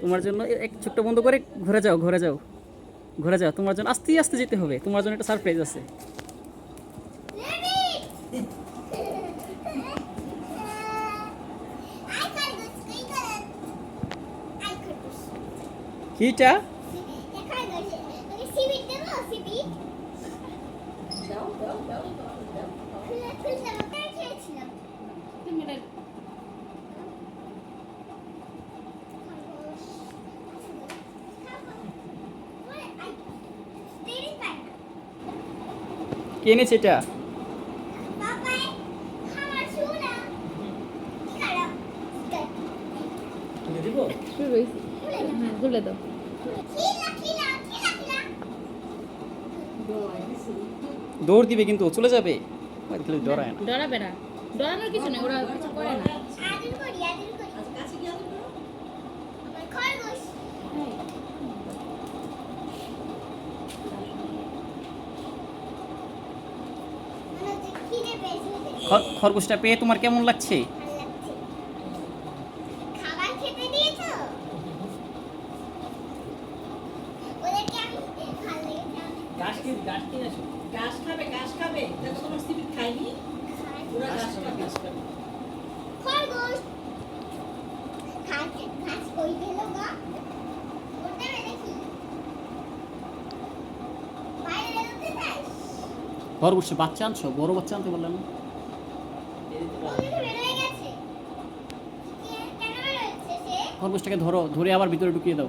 তোমার জন্য এক ছোট্ট বন্ধ করে ঘুরে যাও ঘুরে যাও ঘুরে যাও, তোমার জন্য আস্তে আস্তে যেতে হবে, তোমার জন্য একটা সারপ্রাইজ আছে। কিটা কে এনেছে এটা? দৌড় দিবে কিন্তু চলে যাবে, ডরায় না। ডরাবে না, ডরানোর কিছু নেই, ওরা কিছু করে না। খরগোশটা পেয়ে তোমার কেমন লাগছে? খরগোশ বাচ্চা আনছো, বড় বাচ্চা আনতে বললেন না? খরগোশটাকে ধরো, ধরে আবার ভিতরে ঢুকিয়ে দাও।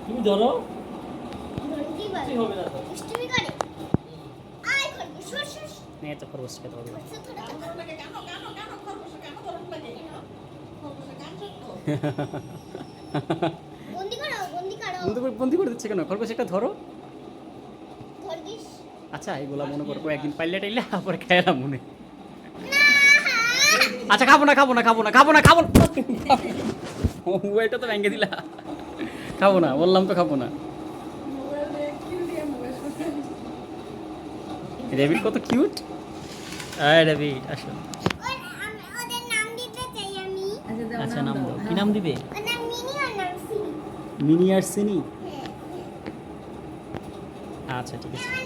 তুমি ধরো, খরগোশটাকে ধরো। বন্দি করে দিচ্ছে কেন? খরগোশ একটা ধরো। আচ্ছা এগুলা মনে করবো একদিন পাইলে টাইলে পরে খাইলাম মনে। আচ্ছা খাবো না খাবো না খাবো না খাবো না খাবো না, এটা তো ভেঙে দিলা। খাবো না বললাম তো, খাবো না। রেবিট কত কিউট। রেবিট আসো। আচ্ছা নাম দাও, কি নাম দিবে? মিনি আর সিনি। আচ্ছা ঠিক আছে।